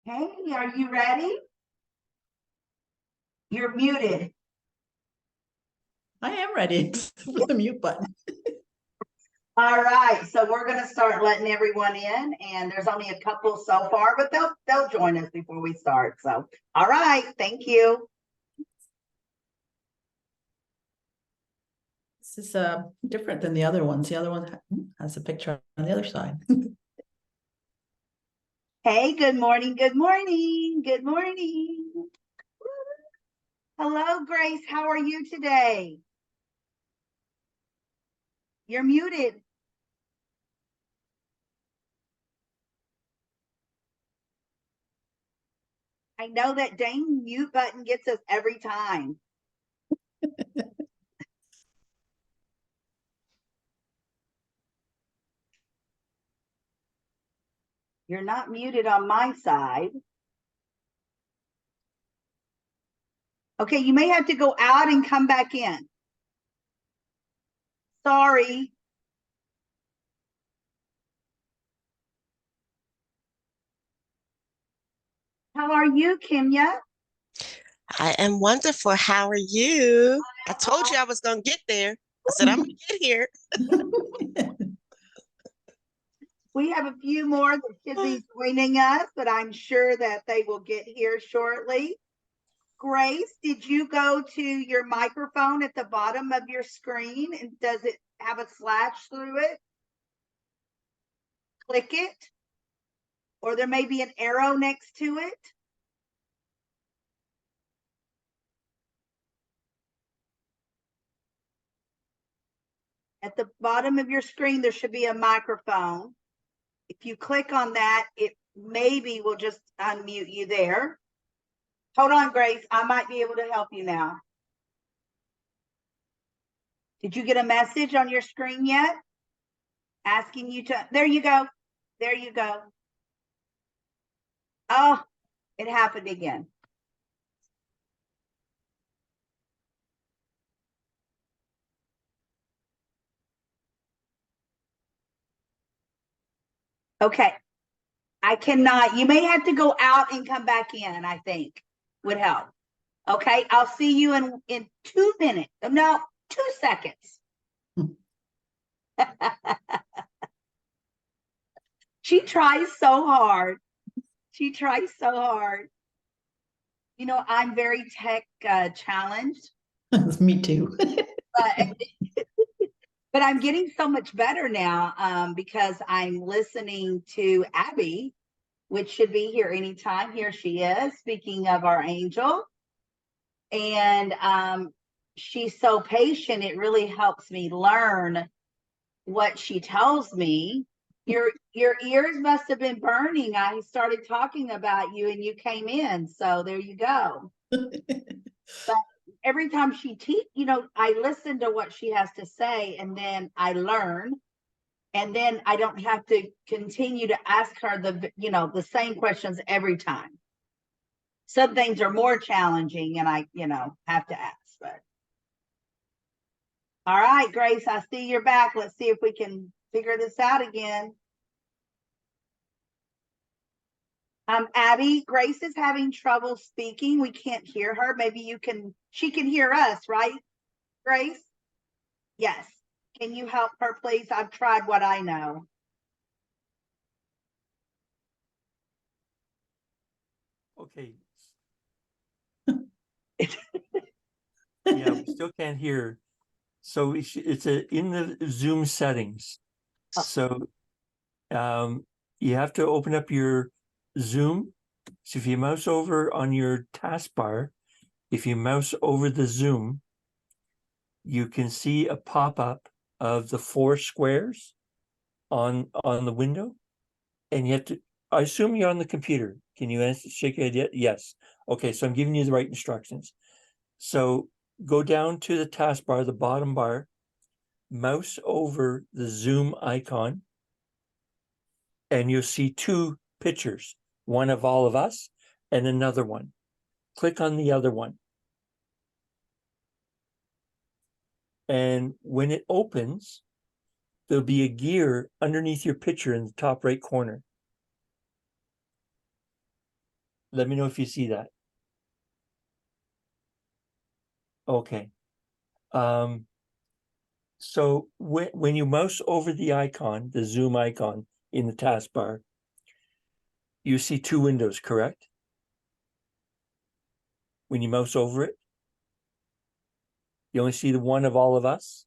Hey, are you ready? You're muted. I am ready for the mute button. All right, so we're going to start letting everyone in, and there's only a couple so far, but they'll join us before we start. So, all right, thank you. This is different than the other ones. The other one has a picture on the other side. Hey, good morning, good morning, good morning. Hello, Grace. How are you today? You're muted. I know that dang mute button gets us every time. You're not muted on my side. Okay, you may have to go out and come back in. Sorry. How are you, Kimya? I am wonderful. How are you? I told you I was going to get there. I said, I'm going to get here. We have a few more that should be joining us, but I'm sure that they will get here shortly. Grace, did you go to your microphone at the bottom of your screen, and does it have a slash through it? Click it, or there may be an arrow next to it. At the bottom of your screen, there should be a microphone. If you click on that, it maybe will just unmute you there. Hold on, Grace. I might be able to help you now. Did you get a message on your screen yet? Asking you to, there you go. There you go. Oh, it happened again. Okay. I cannot, you may have to go out and come back in, I think would help. Okay. I'll see you in 2 minutes. No, 2 seconds. She tries so hard. She tries so hard. You know, I'm very tech challenged. Me too. But I'm getting so much better now because I'm listening to Abby, which should be here anytime. Here she is, speaking of our angel. And she's so patient. It really helps me learn what she tells me. Your ears must have been burning. I started talking about you and you came in. So there you go. But every time she I listen to what she has to say, and then I learn, and then I don't have to continue to ask her the same questions every time. Some things are more challenging and I have to ask. But all right, Grace, I see you're back. Let's see if we can figure this out again. Abby, Grace is having trouble speaking. We can't hear her. Maybe she can hear us, right, Grace? Yes. Can you help her, please? I've tried what I know. Okay. Yeah, we still can't hear. So it's in the Zoom settings. Oh. So you have to open up your Zoom. So if you mouse over on your taskbar, if you mouse over the Zoom, you can see a pop-up of the 4 squares on the window. And you have to, I assume you're on the computer. Can you shake your head yet? Yes. Okay, so I'm giving you the right instructions. So go down to the taskbar, the bottom bar, mouse over the Zoom icon, and you'll see 2 pictures, one of all of us and another one. Click on the other one. And when it opens, there'll be a gear underneath your picture in the top right corner. Let me know if you see that. Okay. So when you mouse over the icon, the Zoom icon in the taskbar, you see two windows, correct? When you mouse over it, you only see the one of all of us.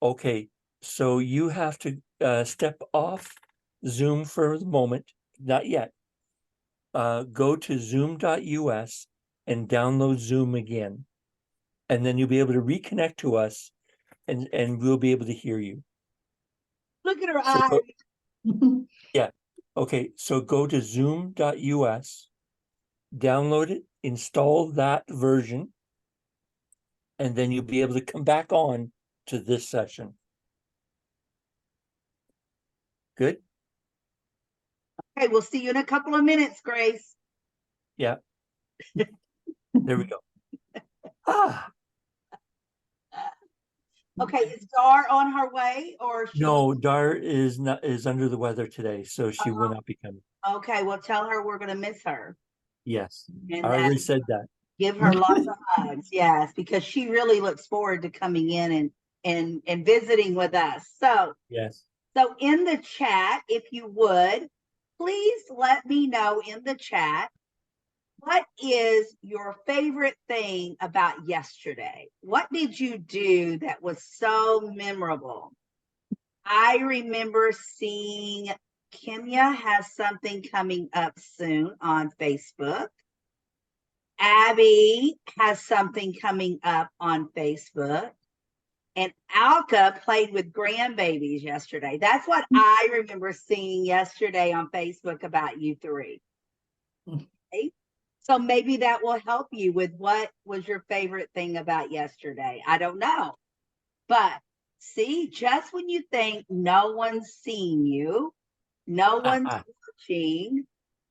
Okay, so you have to step off Zoom for the moment, not yet. Go to zoom.us and download Zoom again. And then you'll be able to reconnect to us and we'll be able to hear you. Look at her So eyes. yeah. Okay, so go to zoom.us, download it, install that version, and then you'll be able to come back on to this session. Good? Okay, we'll see you in a couple of minutes, Grace. Yeah. There we go. Ah, Okay, is Dar on her way or she? no, Dar is under the weather today, so she will not be coming. Okay, well, tell her we're gonna miss her Yes, and I that already said that. give her lots of hugs. Yes, because she really looks forward to coming in and visiting with us. Yes. So in the chat, if you would, please let me know in the chat, what is your favorite thing about yesterday? What did you do that was so memorable? I remember seeing Kimya has something coming up soon on Facebook. Abby has something coming up on Facebook. And Alka played with grandbabies yesterday. That's what I remember seeing yesterday on Facebook about you three. Okay? So maybe that will help you with what was your favorite thing about yesterday. I don't know. But see, just when you think no one's seen you, no one's watching,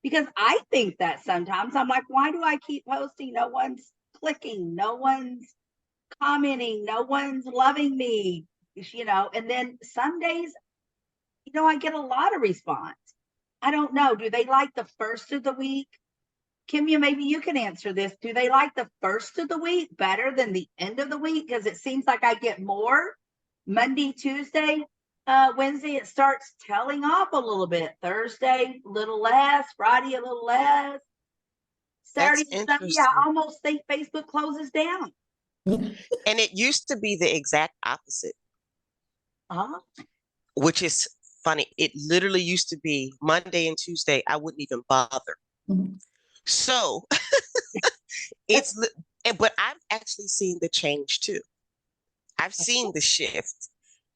because I think that sometimes I'm like, why do I keep posting? No one's clicking, no one's commenting, no one's loving me, and then some days, I get a lot of response. I don't know. Do they like the first of the week? Kimya, maybe you can answer this. Do they like the first of the week better than the end of the week? Because it seems like I get more Monday, Tuesday, Wednesday, it starts tailing off a little bit. Thursday, a little less. Friday, a little less. That's Saturday, Sunday, interesting. I almost think Facebook closes down. And it used to be the exact opposite, Uh-huh. which is funny. It literally used to be Monday and Tuesday, I wouldn't even bother. Mhm. So but I've actually seen the change too. I've seen the shift.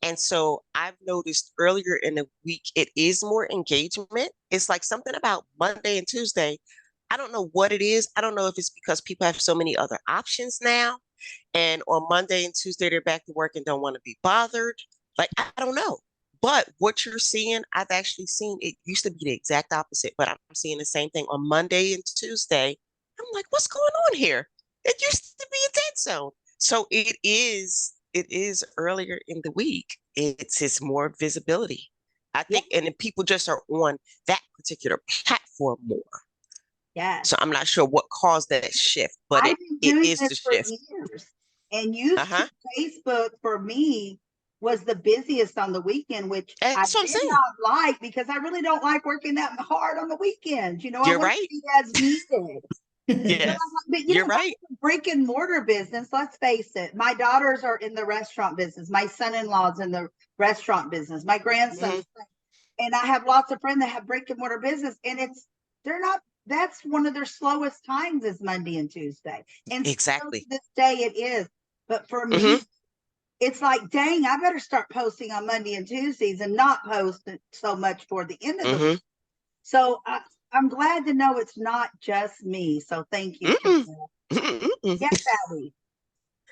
And so I've noticed earlier in the week, it is more engagement. It's like something about Monday and Tuesday. I don't know what it is. I don't know if it's because people have so many other options now. And on Monday and Tuesday, they're back to work and don't want to be bothered. Like, I don't know. But what you're seeing, I've actually seen it used to be the exact opposite, but I'm seeing the same thing on Monday and Tuesday. I'm like, what's going on here? It used to be a dead zone. So it is earlier in the week. It's more visibility. I think, and then people just are on that particular platform more. Yes. So I'm not sure what caused that shift, but I've been doing is the this for shift. years. And used Uh-huh. to Facebook for me was the busiest on the weekend, which That's what I'm did saying. not like because I really don't like working that hard on the weekends. I You're want right. to be as needed. Yes. But You're right. brick and mortar business, let's face it. My daughters are in the restaurant business. My son-in-law's in the restaurant business. My grandson, and I have lots of friends that have brick and mortar business, and that's one of their slowest times is Monday and Tuesday. And Exactly. still to this day it is. But for me, Mhm. it's like, dang, I better start posting on Monday and Tuesdays and not post so much toward the end of the week. So I'm glad to know it's not just me. So thank you. Yes, Abby.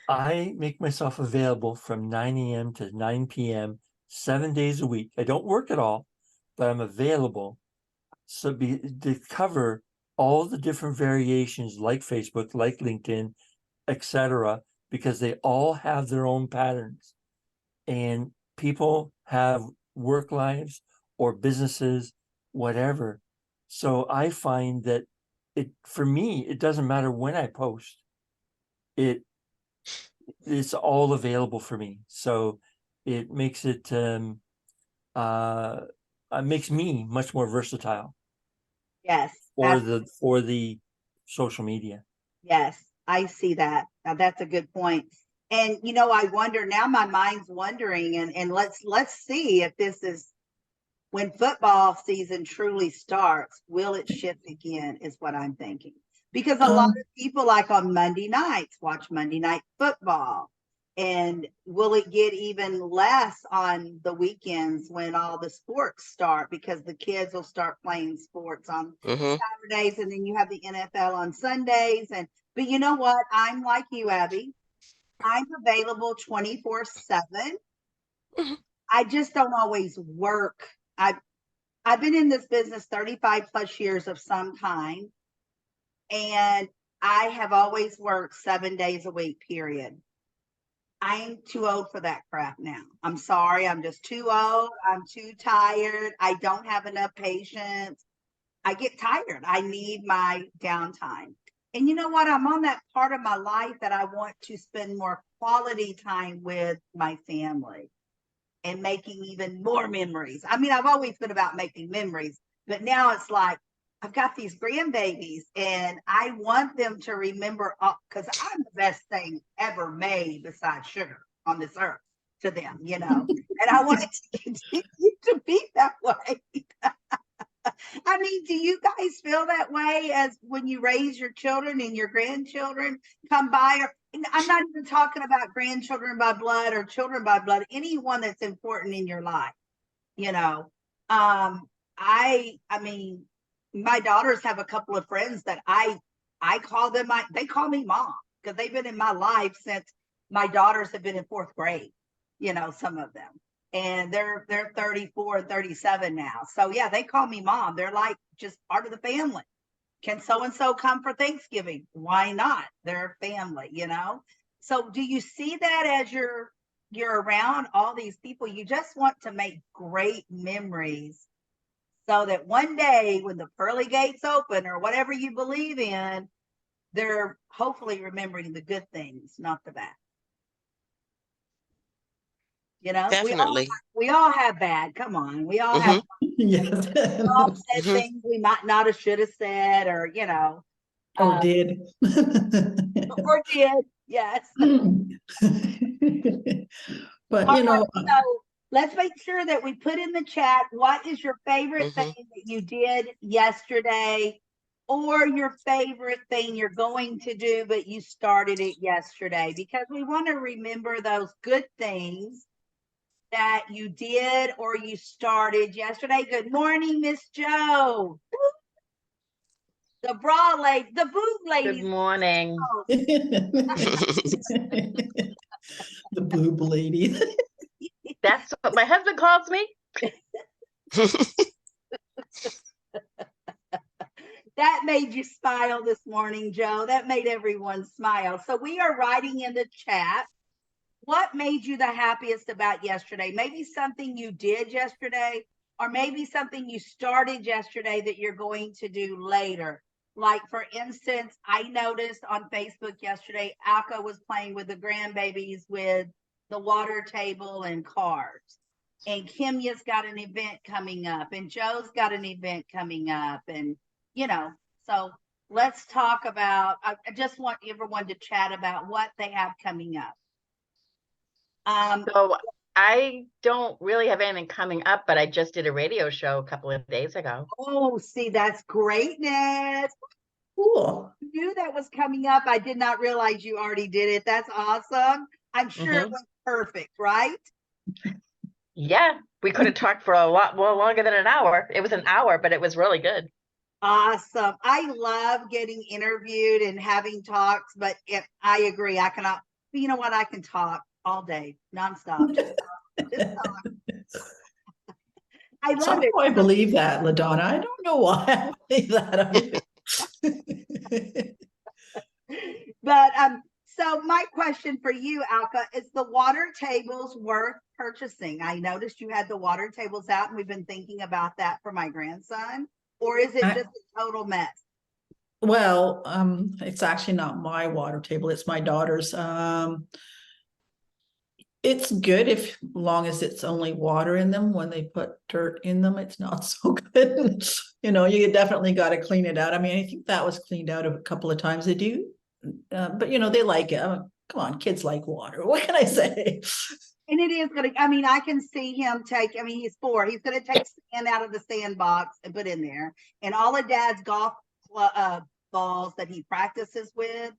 I make myself available from 9 a.m. to 9 p.m. 7 days a week. I don't work at all, but I'm available to cover all the different variations like Facebook, like LinkedIn, etc., because they all have their own patterns. And people have work lives or businesses, whatever. So I find that for me, it doesn't matter when I post. It's all available for me. So it makes makes me much more versatile Yes. for the social media. Yes, I see that. Now that's a good point. And you know, I wonder now, my mind's wondering, and let's see if this is when football season truly starts, will it shift again, is what I'm thinking. Because a lot of people, like on Monday nights, watch Monday Night Football. And will it get even less on the weekends when all the sports start? Because the kids will start playing sports on Saturdays, and then you have the NFL on Sundays. But you know what? I'm like you, Abby. I'm available 24/7. I just don't always work. I've been in this business 35 plus years of some kind, and I have always worked 7 days a week, period. I'm too old for that crap now. I'm sorry. I'm just too old. I'm too tired. I don't have enough patience. I get tired. I need my downtime. And you know what? I'm on that part of my life that I want to spend more quality time with my family and making even more memories. I mean, I've always been about making memories, but now it's like I've got these grandbabies and I want them to remember, because I'm the best thing ever made besides sugar on this earth to them, you know, and I want it to continue to be that way. I mean, do you guys feel that way as when you raise your children and your grandchildren come by? Or I'm not even talking about grandchildren by blood or children by blood, anyone that's important in your life, you know. I mean, my daughters have a couple of friends that I call them they call me mom, because they've been in my life since my daughters have been in 4th grade, you know, some of them. And they're 34 and 37 now. So yeah, they call me mom. They're like just part of the family. Can so-and-so come for Thanksgiving? Why not? They're family, you know? So do you see that as you're around all these people? You just want to make great memories so that one day when the pearly gates open or whatever you believe in, they're hopefully remembering the good things, not the bad. You know, Definitely. we all have bad. Come on, we all have. Yes. We all said things we might not have should have said, or you know, Or did. or did. Yes. But All you know, right, so let's make sure that we put in the chat what is your favorite thing that you did yesterday, or your favorite thing you're going to do, but you started it yesterday, because we want to remember those good things that you did or you started yesterday. Good morning, Miss Joe. The bra lady, the boob lady. Good morning. the boob lady. That's what my husband calls me. That made you smile this morning, Joe. That made everyone smile. So we are writing in the chat, what made you the happiest about yesterday? Maybe something you did yesterday, or maybe something you started yesterday that you're going to do later. Like, for instance, I noticed on Facebook yesterday, Alka was playing with the grandbabies with the water table and cards. And Kimya's got an event coming up, and Joe's got an event coming up. And, you know, so let's talk about, I just want everyone to chat about what they have coming up. So I don't really have anything coming up, but I just did a radio show a couple of days ago. Oh, see, that's greatness. Cool. I knew that was coming up. I did not realize you already did it. That's awesome. I'm sure it was perfect, right? Yeah, we could have talked for a lot more longer than an hour. It was an hour, but it was really good. Awesome. I love getting interviewed and having talks, but I agree, I cannot, you know what? I can talk all day, nonstop. Just talk. I love it. I believe that, LaDonna. I don't know why I believe that. But so my question for you, Alka, is the water tables worth purchasing? I noticed you had the water tables out, and we've been thinking about that for my grandson. Or is it I- just a total mess? Well, it's actually not my water table, it's my daughter's. It's good if long as it's only water in them. When they put dirt in them, it's not so good. You know, you definitely got to clean it out. I mean, I think that was cleaned out a couple of times. They do, but you know, they like it. Come on, kids like water. What can I say? And it is gonna, I mean, I can see him take, I mean, he's 4. He's gonna take sand out of the sandbox and put in there. And all of Dad's golf balls that he practices with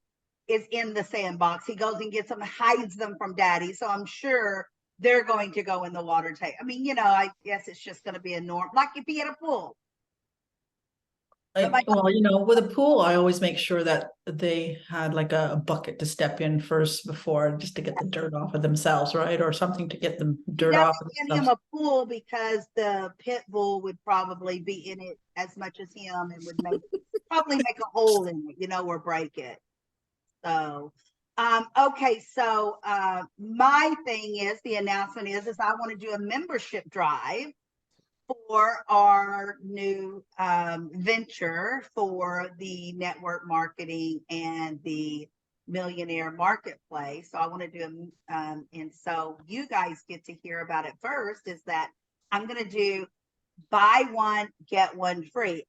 is in the sandbox. He goes and gets them, hides them from Daddy. So I'm sure they're going to go in the water tank. I mean, you know, I guess it's just gonna be a norm, like if he had a pool. Well, you know, with a pool, I always make sure that they had like a bucket to step in first before, just to get the dirt off of themselves, right? Or something to get the dirt off of Get him themselves. a pool because the pit bull would probably be in it as much as him and would probably make a hole in it, you know, or break it. So, okay, so my thing is, the announcement is I want to do a membership drive for our new venture for the network marketing and the millionaire marketplace. So I want to do and so you guys get to hear about it first. Is that I'm going to do buy one get one free.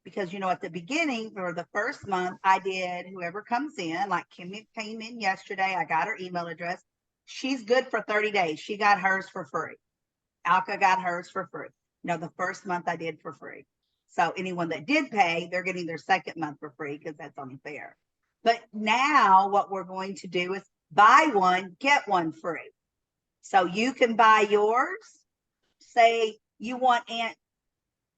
Because you know, at the beginning for the first month, I did whoever comes in, like Kim came in yesterday. I got her email address. She's good for 30 days. She got hers for free. Alka got hers for free. No, the first month I did for free. So anyone that did pay, they're getting their second month for free because that's only fair. But now what we're going to do is buy one, get one free. So you can buy yours. Say you want Aunt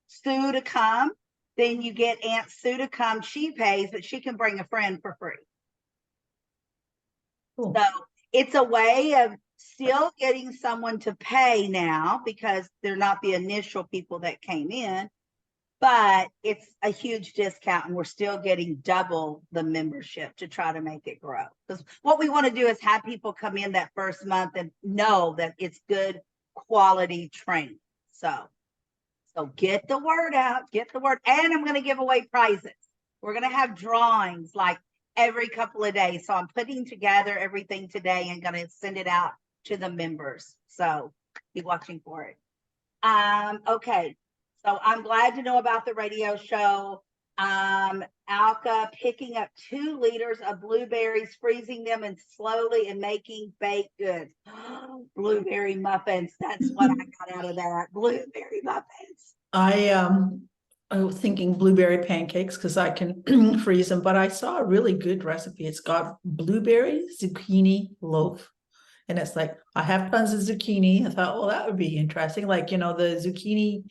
Sue to come, then you get Aunt Sue to come. She pays, but she can bring a friend for free. Cool. So it's a way of still getting someone to pay now because they're not the initial people that came in, but it's a huge discount and we're still getting double the membership to try to make it grow. Because what we want to do is have people come in that first month and know that it's good quality training. So get the word out, get the word, and I'm going to give away prizes. We're going to have drawings like every couple of days. So I'm putting together everything today and going to send it out to the members. So be watching for it. Okay. So I'm glad to know about the radio show. Alka picking up 2 liters of blueberries, freezing them and slowly and making baked goods. Blueberry muffins. That's what I got out of that. Blueberry muffins. I was thinking blueberry pancakes because I can freeze them, but I saw a really good recipe. It's got blueberry zucchini loaf. And it's like, I have tons of zucchini. I thought, well, that would be interesting. Like, you know, the zucchini,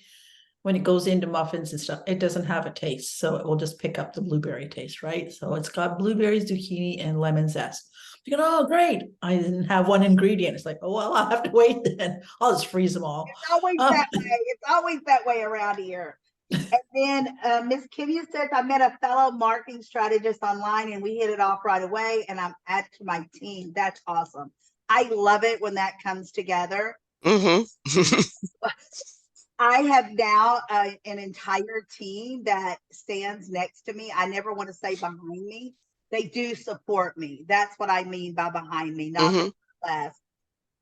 when it goes into muffins and stuff, it doesn't have a taste. So it will just pick up the blueberry taste, right? So it's got blueberries, zucchini, and lemon zest. You go, oh, great. I didn't have one ingredient. It's like, oh, well, I'll have to wait then. I'll just freeze them all. It's always that way. It's always that way around here. And then Miss Kimmy says, I met a fellow marketing strategist online and we hit it off right away. And I'm added to my team. That's awesome. I love it when that comes together. Mm-hmm. I have now an entire team that stands next to me. I never want to say behind me. They do support me. That's what I mean by behind me, not less.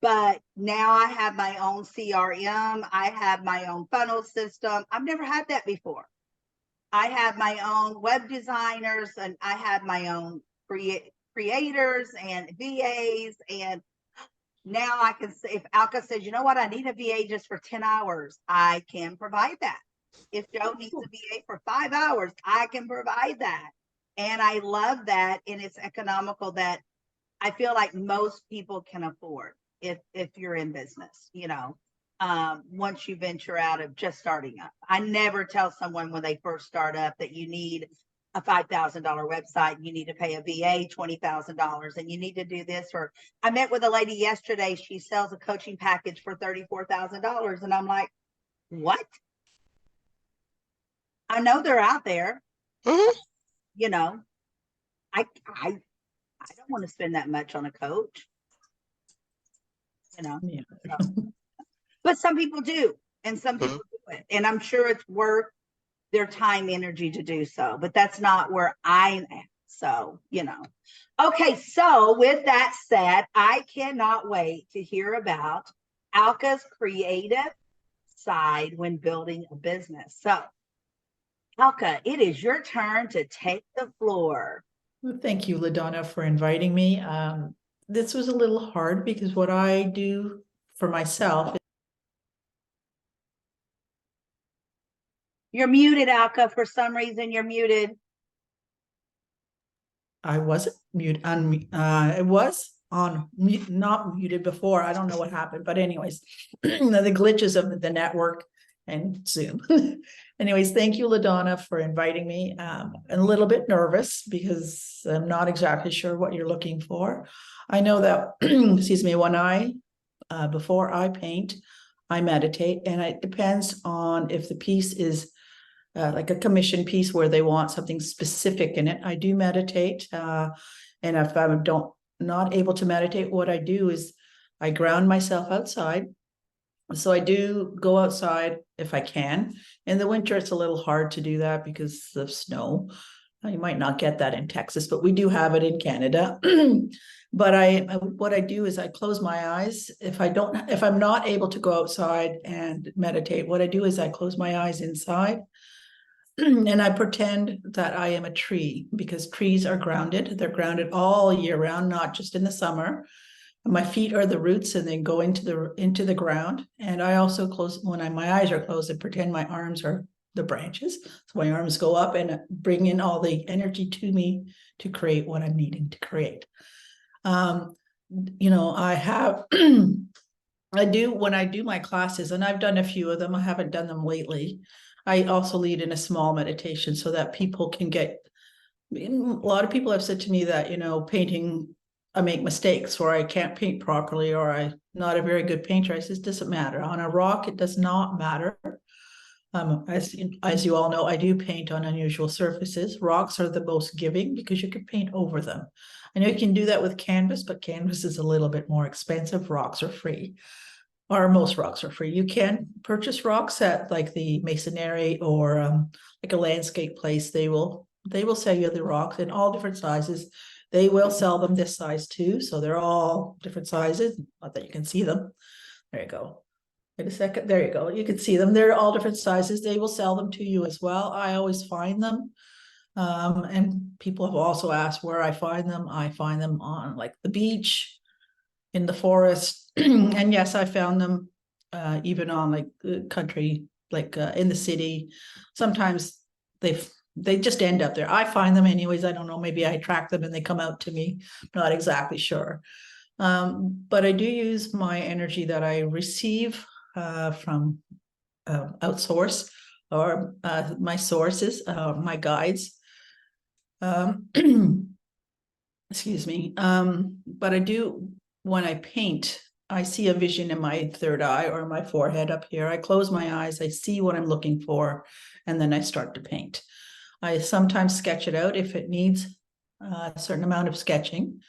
But now I have my own CRM. I have my own funnel system. I've never had that before. I have my own web designers and I have my own creators and VAs. And now I can say, if Alka says, you know what, I need a VA just for 10 hours, I can provide that. If Joe needs a VA for 5 hours, I can provide that. And I love that. And it's economical that I feel like most people can afford if you're in business, you know, once you venture out of just starting up. I never tell someone when they first start up that you need a $5,000 website, you need to pay a VA $20,000 and you need to do this. Or I met with a lady yesterday, she sells a coaching package for $34,000 and I'm like, what? I know they're out there. You know, I don't want to spend that much on a coach. You know, Yeah. so. But some people do, and some people do it, and I'm sure it's worth their time, energy to do so, but that's not where I'm at. So, Okay, so with that said, I cannot wait to hear about Alka's creative side when building a business. So, Alka, it is your turn to take the floor. Well, thank you, LaDonna, for inviting me. This was a little hard because what I do for myself. You're muted, Alka. For some reason, you're muted. I wasn't mute, it was on mute, not muted before. I don't know what happened, but anyways, the glitches of the network and Zoom. Anyways, thank you, LaDonna, for inviting me. I'm a little bit nervous because I'm not exactly sure what you're looking for. I know that, excuse me, before I paint, I meditate, and it depends on if the piece is like a commission piece where they want something specific in it. I do meditate, and if I'm not able to meditate, what I do is I ground myself outside. So I do go outside if I can. In the winter, it's a little hard to do that because of snow. You might not get that in Texas, but we do have it in Canada. But what I do is I close my eyes. If I'm not able to go outside and meditate, what I do is I close my eyes inside. And I pretend that I am a tree because trees are grounded. They're grounded all year round, not just in the summer. My feet are the roots and they go into the ground. And I also close, when my eyes are closed, I pretend my arms are the branches. So my arms go up and bring in all the energy to me to create what I'm needing to create. I have, I do, when I do my classes, and I've done a few of them, I haven't done them lately. I also lead in a small meditation so that people can get, a lot of people have said to me that, painting, I make mistakes or I can't paint properly or I'm not a very good painter. I says, doesn't matter. On a rock, it does not matter. As you all know, I do paint on unusual surfaces. Rocks are the most giving because you can paint over them. I know you can do that with canvas, but canvas is a little bit more expensive. Rocks are free. Or most rocks are free. You can purchase rocks at like the masonry or like a landscape place. They will sell you the rocks in all different sizes. They will sell them this size too. So they're all different sizes. Not that you can see them. There you go. Wait a second. There you go. You can see them. They're all different sizes. They will sell them to you as well. I always find them. And people have also asked where I find them. I find them on like the beach, in the forest. And yes, I found them even on like country, like in the city. Sometimes they just end up there. I find them anyways. I don't know, maybe I track them and they come out to me. I'm not exactly sure. But I do use my energy that I receive from outsource or my sources, my guides. Excuse me. But I do, when I paint, I see a vision in my third eye or my forehead up here. I close my eyes, I see what I'm looking for, and then I start to paint. I sometimes sketch it out if it needs a certain amount of sketching.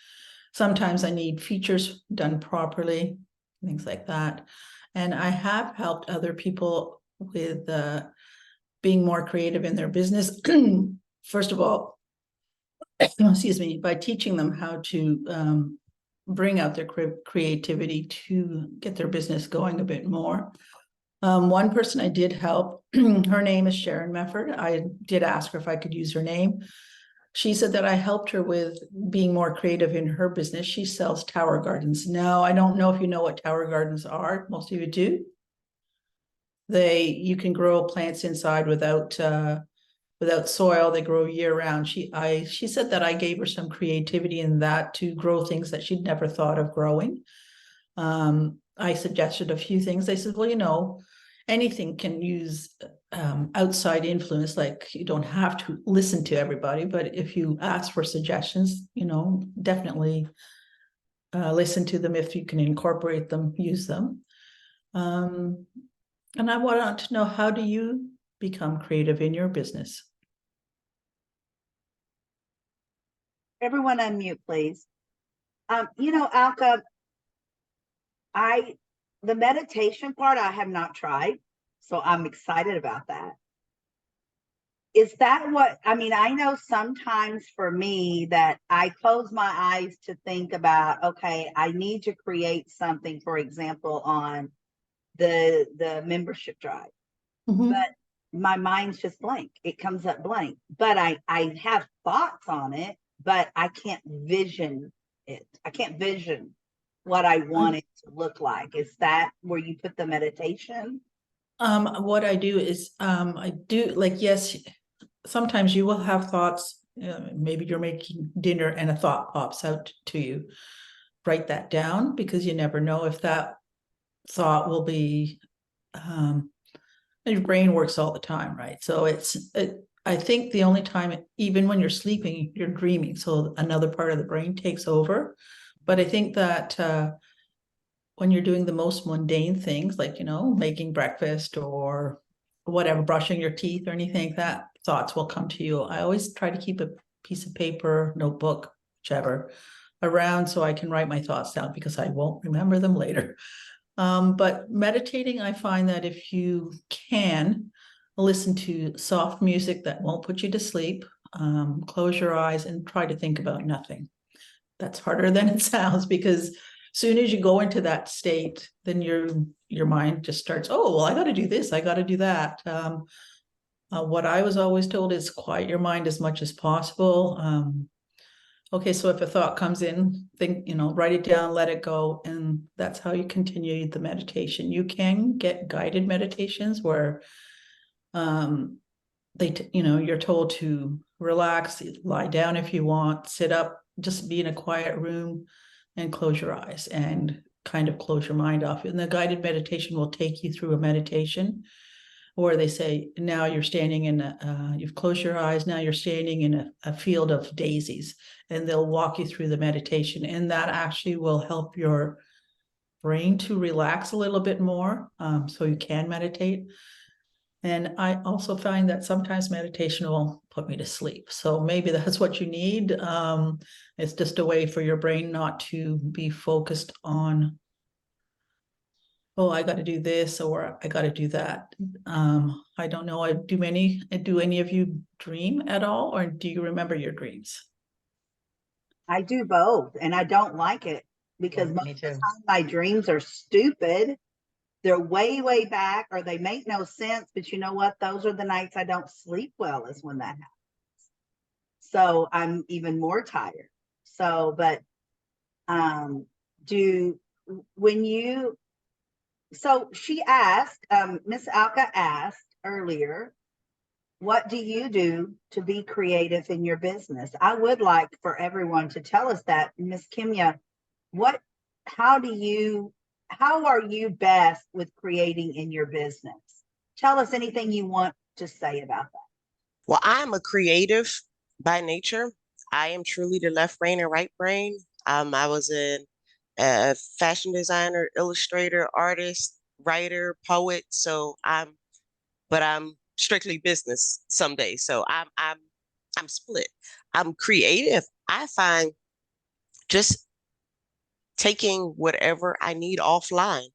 Sometimes I need features done properly, things like that. And I have helped other people with being more creative in their business. First of all, excuse me, by teaching them how to bring out their creativity to get their business going a bit more. One person I did help, her name is Sharon Mefford. I did ask her if I could use her name. She said that I helped her with being more creative in her business. She sells tower gardens. Now, I don't know if you know what tower gardens are. Most of you do. You can grow plants inside without soil. They grow year round. She said that I gave her some creativity in that to grow things that she'd never thought of growing. I suggested a few things. They said, well, anything can use outside influence. Like you don't have to listen to everybody, but if you ask for suggestions, definitely listen to them. If you can incorporate them, use them. And I want to know, how do you become creative in your business? Everyone unmute, please. Alka, the meditation part I have not tried, so I'm excited about that. is that what, I mean, I know sometimes for me that I close my eyes to think about, okay, I need to create something, for example, on the membership drive, Mhm. but my mind's just blank. It comes up blank, but I have thoughts on it, but I can't vision it. I can't vision what I want it to look like. Is that where you put the meditation? What I do is, I do like, yes, sometimes you will have thoughts. Maybe you're making dinner and a thought pops out to you. Write that down, because you never know if that thought will be, and your brain works all the time, right? So I think the only time, even when you're sleeping, you're dreaming. So another part of the brain takes over. But I think that, when you're doing the most mundane things, like, making breakfast or whatever, brushing your teeth or anything like that, thoughts will come to you. I always try to keep a piece of paper, notebook, whichever, around so I can write my thoughts down, because I won't remember them later. But meditating, I find that if you can listen to soft music that won't put you to sleep, close your eyes and try to think about nothing. That's harder than it sounds, because soon as you go into that state, then your mind just starts, oh, well, I got to do this, I got to do that. What I was always told is quiet your mind as much as possible. Okay, so if a thought comes in, think, write it down, let it go, and that's how you continue the meditation. You can get guided meditations where, you're told to relax, lie down if you want, sit up, just be in a quiet room and close your eyes and kind of close your mind off. And the guided meditation will take you through a meditation where they say, now you're standing you've closed your eyes, now you're standing in a field of daisies, and they'll walk you through the meditation. And that actually will help your brain to relax a little bit more, so you can meditate. And I also find that sometimes meditation will put me to sleep. So maybe that's what you need. It's just a way for your brain not to be focused on, oh, I got to do this or I got to do that. I don't know. Do any of you dream at all, or do you remember your dreams? I do both, and I don't like it because Yeah, most me of the too. time my dreams are stupid. They're way, way back, or they make no sense. But you know what? Those are the nights I don't sleep well, is when that happens. So I'm even more tired. So, but do when you so she asked, Miss Alka asked earlier, what do you do to be creative in your business? I would like for everyone to tell us that. Miss Kimya, what how do you how are you best with creating in your business? Tell us anything you want to say about that. Well, I'm a creative by nature. I am truly the left brain and right brain. I was a fashion designer, illustrator, artist, writer, poet. But I'm strictly business some days. So I'm split. I'm creative. I find just taking whatever I need offline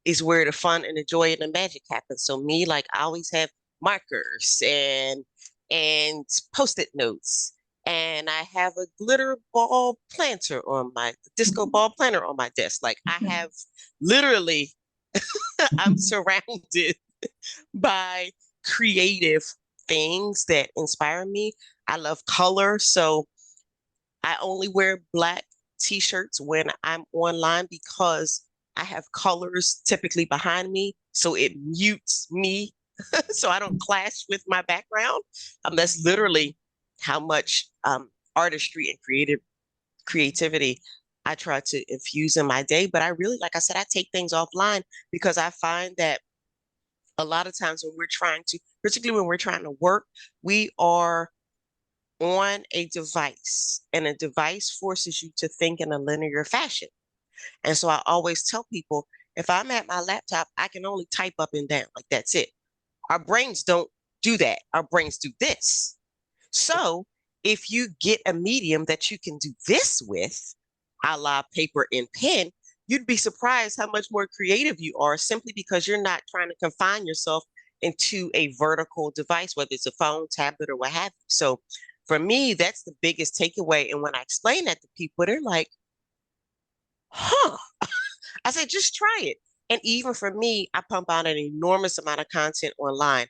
is where the fun and the joy and the magic happens. So me, like I always have markers and post-it notes. And I have a glitter ball planter on my disco ball planter on my desk. Like I have literally, I'm surrounded by creative things that inspire me. I love color. So I only wear black t-shirts when I'm online because I have colors typically behind me. So it mutes me so I don't clash with my background. That's literally how much artistry and creativity I try to infuse in my day. But I really, like I said, I take things offline because I find that a lot of times when we're trying to, particularly when we're trying to work, we are on a device, and a device forces you to think in a linear fashion. And so I always tell people, if I'm at my laptop, I can only type up and down. Like that's it. Our brains don't do that. Our brains do this. So if you get a medium that you can do this with, a la paper and pen, you'd be surprised how much more creative you are simply because you're not trying to confine yourself into a vertical device, whether it's a phone, tablet, or what have you. So for me, that's the biggest takeaway. And when I explain that to people, they're like, huh. I said, just try it. And even for me, I pump out an enormous amount of content online.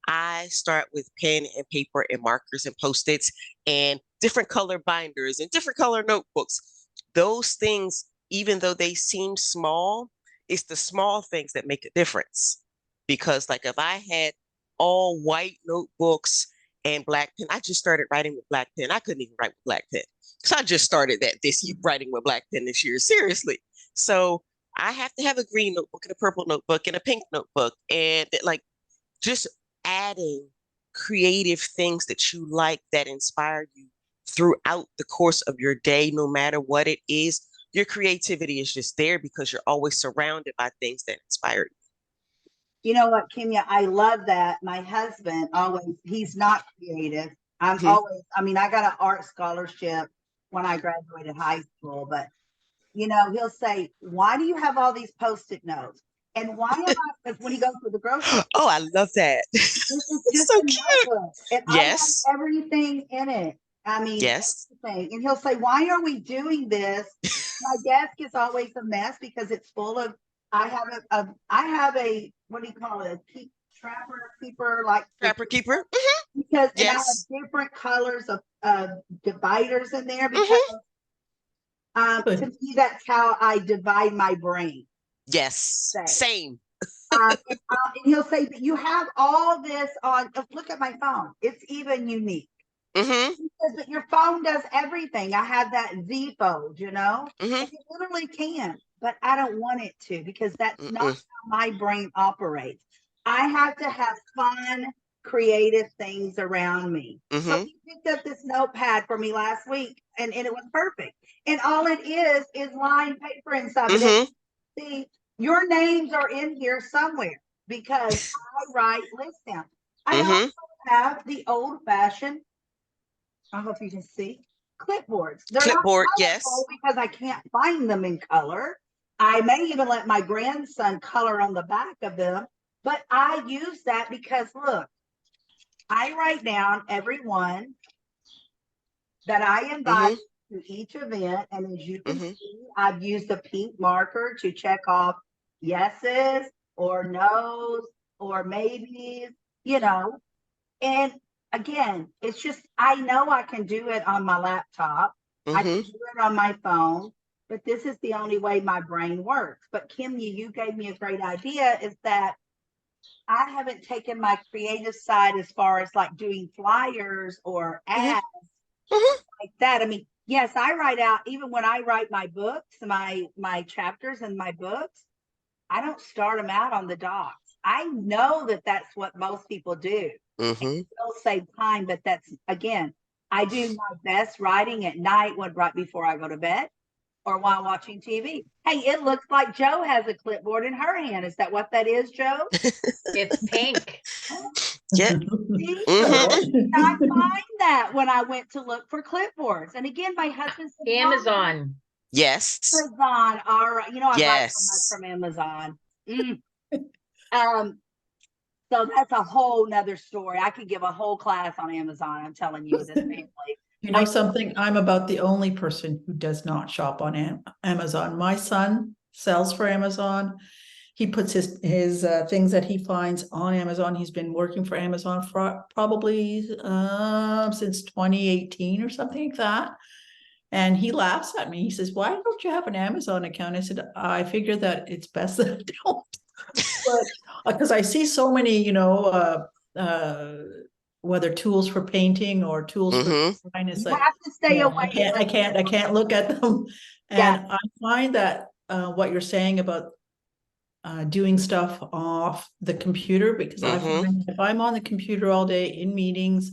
I start with pen and paper and markers and Post-its and different color binders and different color notebooks. Those things, even though they seem small, it's the small things that make a difference. Because like if I had all white notebooks and black pen, I just started writing with black pen. I couldn't even write with black pen. So I just started that this year, writing with black pen this year, seriously. So I have to have a green notebook and a purple notebook and a pink notebook, and like just adding creative things that you like that inspire you throughout the course of your day, no matter what it is. Your creativity is just there because you're always surrounded by things that inspire you. You know what, Kenya, I love that. My husband always, he's not creative. I'm Mhm. always, I mean, I got an art scholarship when I graduated high school, but you know, he'll say, why do you have all these Post-it notes? And why am I, because when he goes to the grocery store, Oh, I love that. this is It's just so a cute. notebook, and I Yes. have everything in it. I mean, Yes. everything. And he'll say, why are we doing this? My desk is always a mess because it's full of, I have a, what do you call it? A trapper keeper, like Trapper keeper. because and I have Yes. different colors of dividers in there Mhm. because Good. to me that's how I divide my brain. Yes. Say. Same. And he'll say, but you have all this on. Look at my phone; it's even unique. Mm-hmm. He says, but your phone does everything. I have that Z Fold, you know, Mm-hmm. and it literally can, but I don't want it to because that's not Mm-mm. how my brain operates. I have to have fun, creative things around me. So Mm-hmm. he picked up this notepad for me last week, and it was perfect. And all it is lined paper inside. But Mm-hmm. see, your names are in here somewhere because I write lists down. I Mm-hmm. also have the old-fashioned, I hope you can see, clipboards. They're not Clipboard. colorful Yes. because I can't find them in color. I may even let my grandson color on the back of them, but I use that because look, I write down everyone that I invite to each event. And as you can Mhm. see, I've used a pink marker to check off yeses or nos or maybes, you know. And again, it's just, I know I can do it on my laptop. I can Mhm. do it on my phone, but this is the only way my brain works. But Kim, you gave me a great idea is that I haven't taken my creative side as far as like doing flyers or ads Mhm. like that. I mean, yes, I write out, even when I write my books, my chapters and my books, I don't start them out on the docs. I know that that's what most people do. Mhm. It'll save time, but that's again, I do my best writing at night when right before I go to bed or while watching TV. Hey, it looks like Joe has a clipboard in her hand. Is that what that is, Joe? It's pink. Yeah. See? Mhm. I find that when I went to look for clipboards. And again, my husband said, Amazon. Yes. Amazon. All right. You know, I buy so much Yes. from Amazon. So that's a whole nother story. I could give a whole class on Amazon. I'm telling you, this family. You know something? I'm about the only person who does not shop on Amazon. My son sells for Amazon. He puts his things that he finds on Amazon. He's been working for Amazon for probably since 2018 or something like that. And he laughs at me. He says, "Why don't you have an Amazon account?" I said, "I figure that it's best that I don't." But because I see so many, whether tools for painting or tools for Mhm. design, it's You like, have to stay no, away. I can't look at them. Yeah. And I find that what you're saying about doing stuff off the computer, because I Mhm. find if I'm on the computer all day in meetings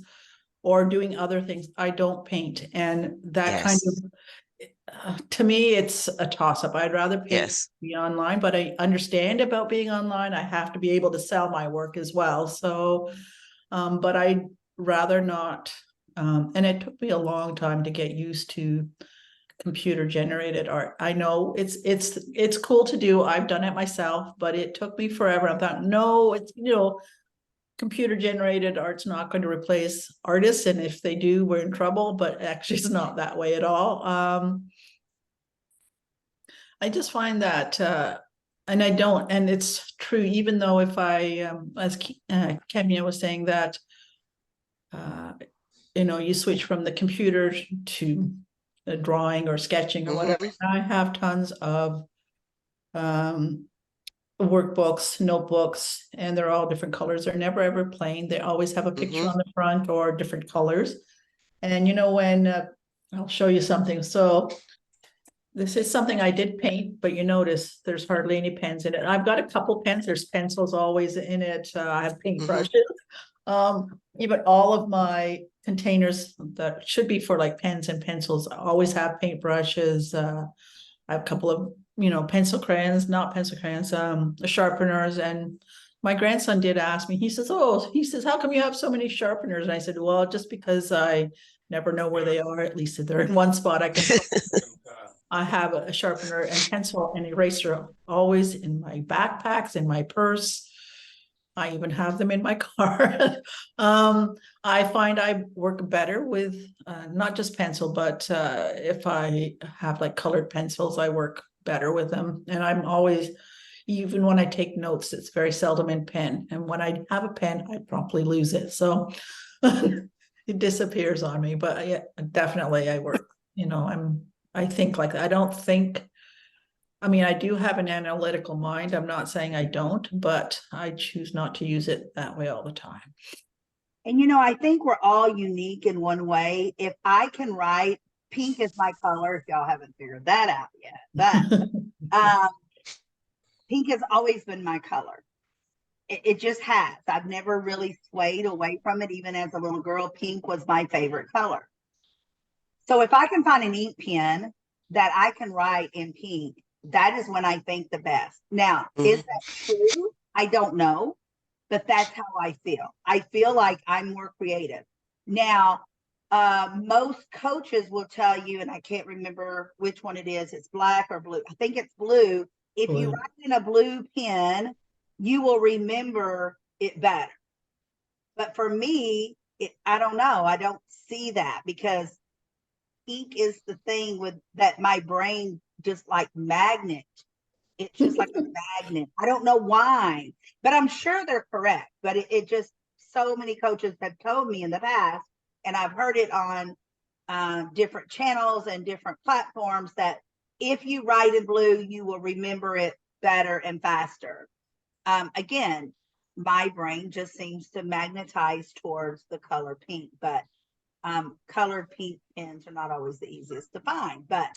or doing other things, I don't paint. And that kind Yes. of, to me, it's a toss-up. I'd rather paint Yes. be online, but I understand about being online. I have to be able to sell my work as well. So, but I'd rather not. And it took me a long time to get used to computer generated art. I know it's cool to do. I've done it myself, but it took me forever. I thought, no, it's computer generated art's not going to replace artists, and if they do, we're in trouble, but actually it's not that way at all. I just find that, and I don't, and it's true, even though if I, as Kemia was saying that, you switch from the computer to drawing or sketching or whatever. I have tons of workbooks, notebooks, and they're all different colors. They're never ever plain. They always have a picture on the front or different colors. And when I'll show you something. So this is something I did paint, but you notice there's hardly any pens in it. I've got a couple pens. There's pencils always in it. I have paintbrushes. Even all of my containers that should be for like pens and pencils always have paintbrushes. I have a couple of pencil crayons, not pencil crayons, sharpeners. And my grandson did ask me, he says, how come you have so many sharpeners? And I said, well, just because I never know where they are. At least if they're in one spot, I have a sharpener and pencil and eraser always in my backpacks, in my purse. I even have them in my car. I find I work better with not just pencil, but if I have like colored pencils, I work better with them. And I'm always, even when I take notes, it's very seldom in pen. And when I have a pen, I promptly lose it. So it disappears on me. But yeah, definitely I work, I think like that. I don't think, I do have an analytical mind. I'm not saying I don't, but I choose not to use it that way all the time. And I think we're all unique in one way. If I can write, pink is my color, if y'all haven't figured that out yet. But pink has always been my color. It just has. I've never really swayed away from it. Even as a little girl, pink was my favorite color. So if I can find an ink pen that I can write in pink, that is when I think the best. Now, is that true? I don't know, but that's how I feel. I feel like I'm more creative. Now, most coaches will tell you, and I can't remember which one it is, it's black or blue. I think it's blue. If you write in a blue pen, you will remember it better. But for me, I don't know. I don't see that because ink is the thing with that my brain just like magnet. It's just like a magnet. I don't know why, but I'm sure they're correct. But it just, so many coaches have told me in the past, and I've heard it on different channels and different platforms, that if you write in blue, you will remember it better and faster. Again, my brain just seems to magnetize towards the color pink, but colored pink pens are not always the easiest to find. But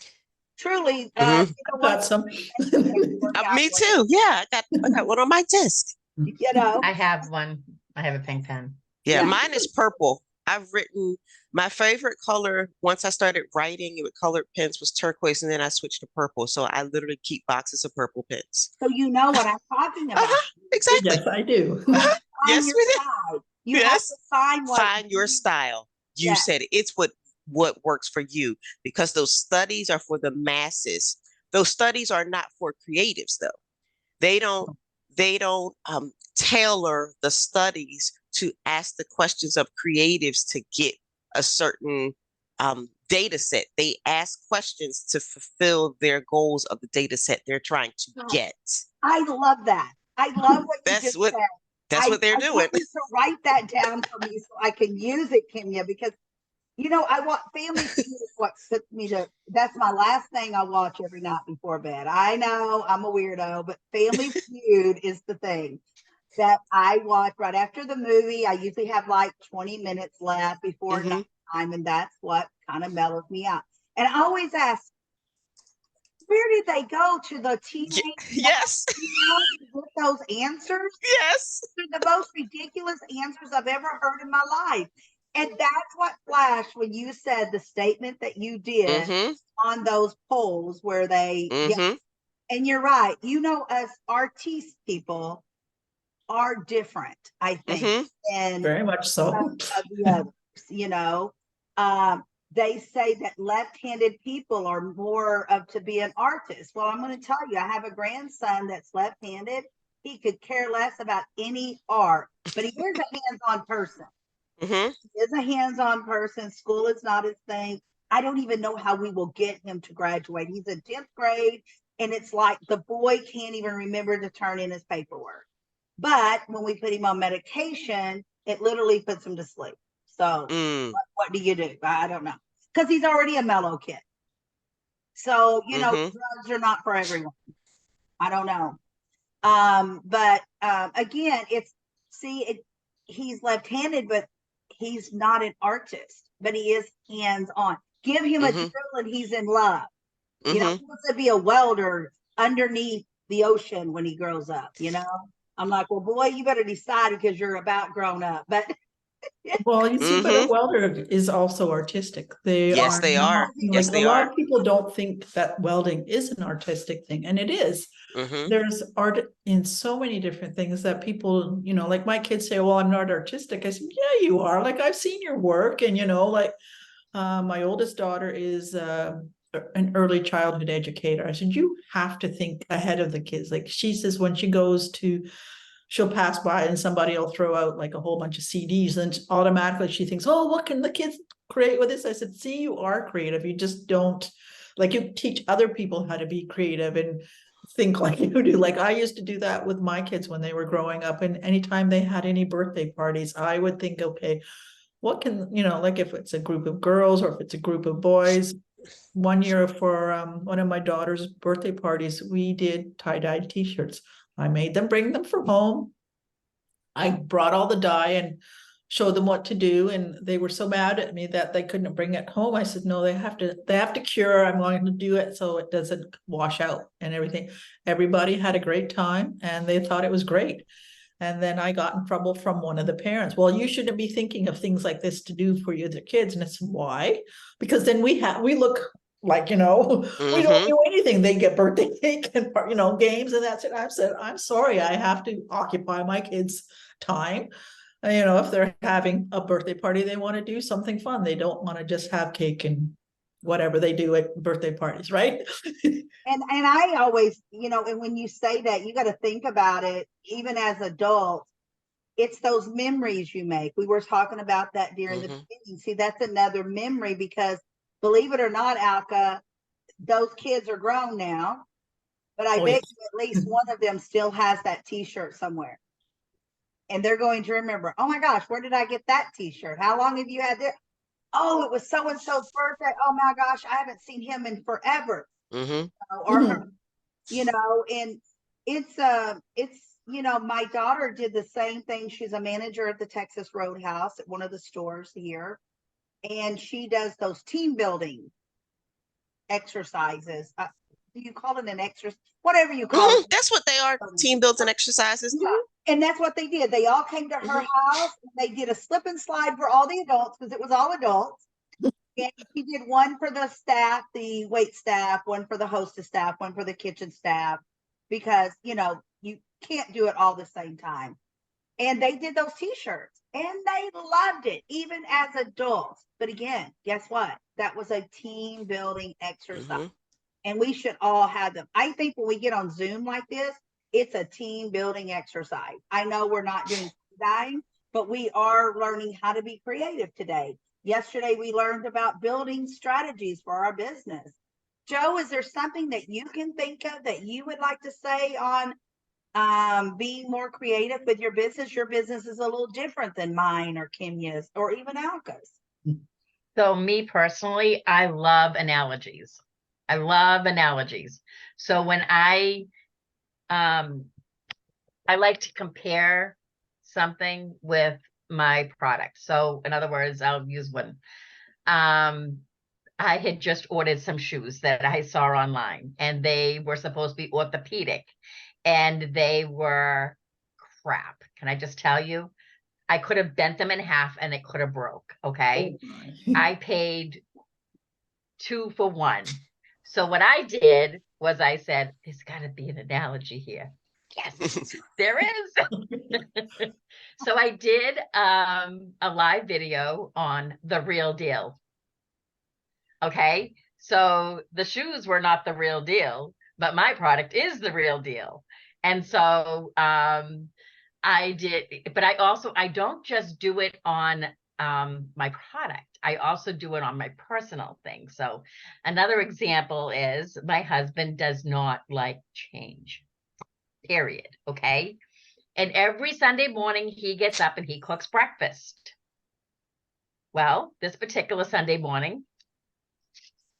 truly, I've got some. Me too. Yeah, I got one on my desk. I have one. I have a pink pen. Yeah, mine is purple. I've written my favorite color once I started writing it with colored pens was turquoise, and then I switched to purple. So I literally keep boxes of purple pens. So you know what I'm talking about. Exactly. Yes, I do. Yes, we do. You have to find your style. You said it. It's what works for you, because those studies are for the masses. Those studies are not for creatives, though. They don't tailor the studies to ask the questions of creatives to get a certain data set. They ask questions to fulfill their goals of the data set they're trying to get. I love that. I love what you just said. That's what they're doing. Want you to write that down for me so I can use it, Kemia, because I want Family Feud is what puts me to, that's my last thing I watch every night before bed. I know I'm a weirdo, but Family Feud is the thing that I watch right after the movie. I usually have like 20 minutes left before night time, and that's what kind of mellows me out. And I always ask, where did they go to the teenage? Yes. With those answers? Yes. They're the most ridiculous answers I've ever heard in my life. And that's what flashed when you said the statement that you did on those polls where they, and you're right. Us artiste people are different, I think. And very much so. Of the others, they say that left-handed people are more to be an artist. Well, I'm going to tell you, I have a grandson that's left-handed, He could care less about any art, but he is a hands-on person. Mm-hmm. He is a hands-on person. School is not his thing. I don't even know how we will get him to graduate. He's in 10th grade, and it's like the boy can't even remember to turn in his paperwork. But when we put him on medication, it literally puts him to sleep. So Mm. what do you do? I don't know. Because he's already a mellow kid. So, you know, Mm-hmm. drugs are not for everyone. I don't know. But again, he's left-handed, but he's not an artist, but he is hands-on. Give him a Mm-hmm. drill and he's in love. You know, Mm-hmm. he wants to be a welder underneath the ocean when he grows up, you know? I'm like, well, boy, you better decide because you're about grown up. But Well, you see, but a Mm-hmm. welder is also artistic. They Yes, are they not, are. like Yes, a they lot are. of people don't think that welding is an artistic thing, and it is. Mm-hmm. There's art in so many different things that people, you know, like my kids say, well, I'm not artistic. I said, yeah, you are. Like, I've seen your work. And, you know, like my oldest daughter is an early childhood educator. I said, you have to think ahead of the kids. Like she says, when she goes to, she'll pass by and somebody will throw out like a whole bunch of CDs, and automatically she thinks, oh, what can the kids create with this? I said, see, you are creative. You just don't, like, you teach other people how to be creative and think like you do. Like I used to do that with my kids when they were growing up, and anytime they had any birthday parties, I would think, okay, what can, you know, like if it's a group of girls or if it's a group of boys. One year for one of my daughter's birthday parties, we did tie-dye t-shirts. I made them bring them from home. I brought all the dye and showed them what to do, and they were so mad at me that they couldn't bring it home. I said, no, they have to cure. I'm going to do it so it doesn't wash out and everything. Everybody had a great time and they thought it was great. And then I got in trouble from one of the parents. Well, you shouldn't be thinking of things like this to do for your kids. And it's why? Because then we look like, you know, we don't Mm-hmm. do anything. They get birthday cake and, you know, games, and that's it. I've said, I'm sorry, I have to occupy my kids' time. You know, if they're having a birthday party, they want to do something fun. They don't want to just have cake and whatever they do at birthday parties, right? And I always, you know, and when you say that, you got to think about it, even as adults, it's those memories you make. We were talking about that during the Mm-hmm. beginning. See, that's another memory because believe it or not, Alka, those kids are grown now, but I Oh, bet yes. you at least one of them still has that t-shirt somewhere. And they're going to remember, oh my gosh, where did I get that t-shirt? How long have you had it? Oh, it was so-and-so's birthday. Oh my gosh, I haven't seen him in forever. Mm-hmm. Or her, Mhm. you know, and it's you know, my daughter did the same thing. She's a manager at the Texas Roadhouse at one of the stores here, and she does those team building exercises. Do you call it an exercise? Whatever you call Mm-hmm. it. That's what they are. Team building exercises. Yeah. And that's what they did. They all came to her house. And they did a slip and slide for all the adults because it was all adults. And she did one for the staff, the wait staff, one for the hostess staff, one for the kitchen staff, because, you know, you can't do it all the same time. And they did those t-shirts and they loved it, even as adults. But again, guess what? That was a team building exercise. Mm-hmm. And we should all have them. I think when we get on Zoom like this, it's a team building exercise. I know we're not doing dying, but we are learning how to be creative today. Yesterday, we learned about building strategies for our business. Joe, is there something that you can think of that you would like to say on being more creative with your business? Your business is a little different than mine or Kenya's or even Alka's. So me personally, I love analogies. I love analogies. So when I like to compare something with my product. So in other words, I'll use one. I had just ordered some shoes that I saw online, and they were supposed to be orthopedic, and they were crap. Can I just tell you? I could have bent them in half and it could have broke. Okay. Oh, my. I paid 2 for 1. So what I did was I said, there's got to be an analogy here. Yes, there is. So I did a live video on The Real Deal. Okay. So the shoes were not the real deal, but my product is the real deal. And so I did, but I don't just do it on my product. I also do it on my personal thing. So another example is my husband does not like change, period. Okay. And every Sunday morning he gets up and he cooks breakfast. Well, this particular Sunday morning,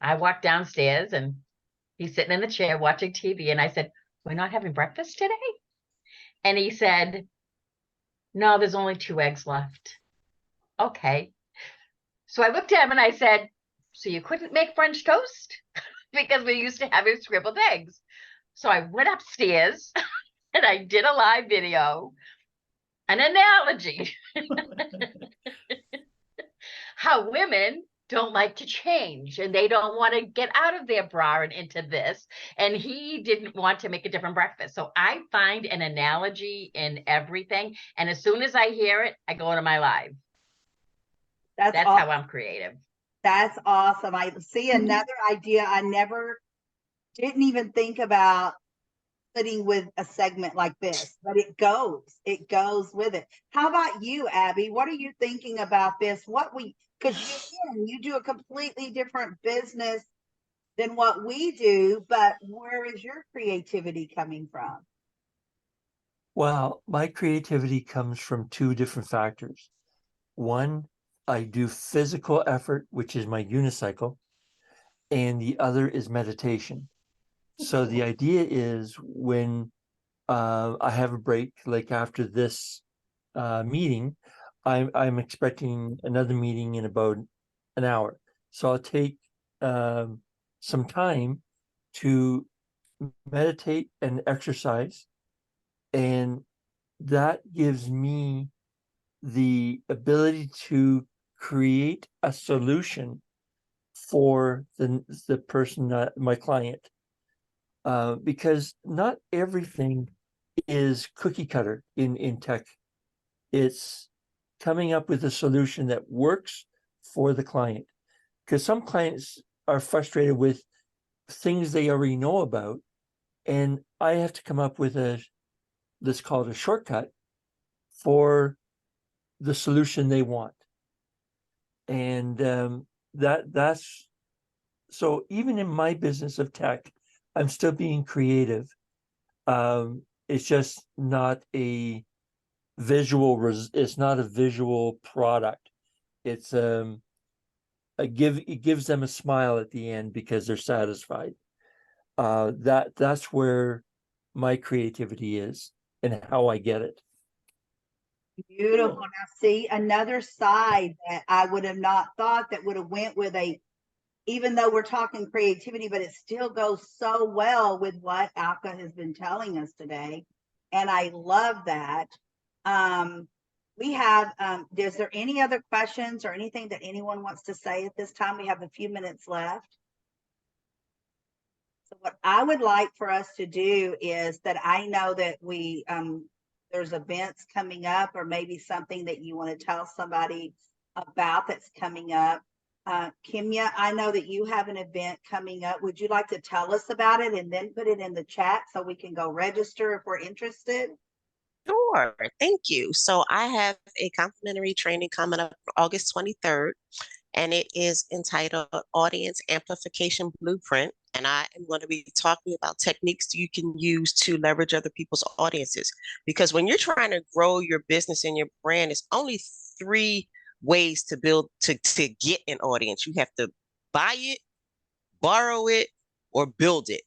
I walked downstairs and he's sitting in the chair watching TV. And I said, "We're not having breakfast today?" And he said, "No, there's only 2 eggs left." Okay. So I looked at him and I said, "So you couldn't make French toast?" Because we used to have scrambled eggs. So I went upstairs and I did a live video, an analogy, how women don't like to change and they don't want to get out of their bra and into this. And he didn't want to make a different breakfast. So I find an analogy in everything. And as soon as I hear it, I go into my live. That's awesome. how I'm creative. That's awesome. I see another idea I never didn't even think about putting with a segment like this, but it goes with it. How about you, Abby? What are you thinking about this? Because you do a completely different business than what we do, but where is your creativity coming from? Well, my creativity comes from 2 different factors. One, I do physical effort, which is my unicycle, and the other is meditation. So the idea is when I have a break, like after this meeting, I'm expecting another meeting in about an hour. So I'll take some time to meditate and exercise, and that gives me the ability to create a solution for the person, my client, because not everything is cookie cutter in tech. It's coming up with a solution that works for the client, because some clients are frustrated with things they already know about, and I have to come up with let's call it a shortcut for the solution they want. And that's so even in my business of tech, I'm still being creative. It's just not a it's not a visual product. It's it gives them a smile at the end because they're satisfied. That's where my creativity is and how I get it. Beautiful. Now see another side that I would have not thought that would have went with even though we're talking creativity, but it still goes so well with what Alka has been telling us today. And I love that. We have, is there any other questions or anything that anyone wants to say at this time? We have a few minutes left. So what I would like for us to do is that I know that there's events coming up, or maybe something that you want to tell somebody about that's coming up. Kimya, I know that you have an event coming up. Would you like to tell us about it and then put it in the chat so we can go register if we're interested? Sure, thank you. So I have a complimentary training coming up August 23rd, and it is entitled Audience Amplification Blueprint. And I am going to be talking about techniques you can use to leverage other people's audiences. Because when you're trying to grow your business and your brand, it's only 3 ways to get an audience. You have to buy it, borrow it, or build it.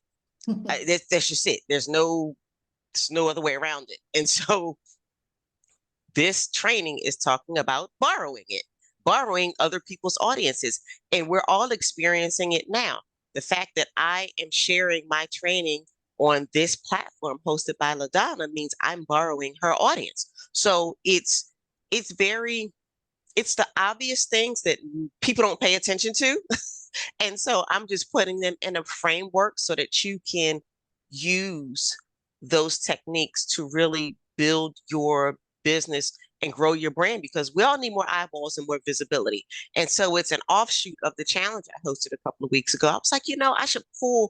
That's just it. There's no other way around it. And so this training is talking about borrowing other people's audiences. And we're all experiencing it now. The fact that I am sharing my training on this platform hosted by LaDonna means I'm borrowing her audience. So it's the obvious things that people don't pay attention to. And so I'm just putting them in a framework so that you can use those techniques to really build your business and grow your brand, because we all need more eyeballs and more visibility. And so it's an offshoot of the challenge I hosted a couple of weeks ago. I was like, I should pull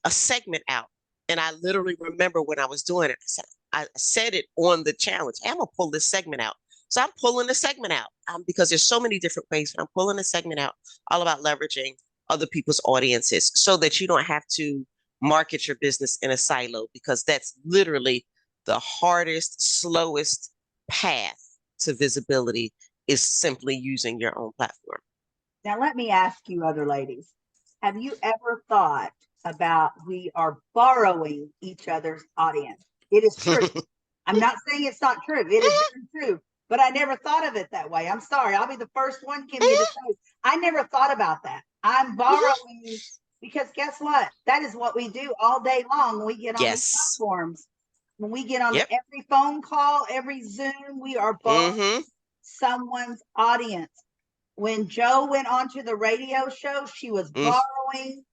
a segment out And I literally remember when I was doing it, I said it on the challenge. Hey, I'm gonna pull this segment out. So I'm pulling the segment out because there's so many different ways, but I'm pulling the segment out all about leveraging other people's audiences so that you don't have to market your business in a silo, because that's literally the hardest, slowest path to visibility is simply using your own platform. Now, let me ask you, other ladies, have you ever thought about we are borrowing each other's audience? It is true. I'm not saying it's not true. It is very true. But I never thought of it that way. I'm sorry. I'll be the first one, Kimmy, to say I never thought about that. I'm borrowing because guess what? That is what we do all day long when we get on these Yes. platforms. When we get on Yep. every phone call, every Zoom, we are borrowing someone's audience. When Joe went onto the radio show, she was borrowing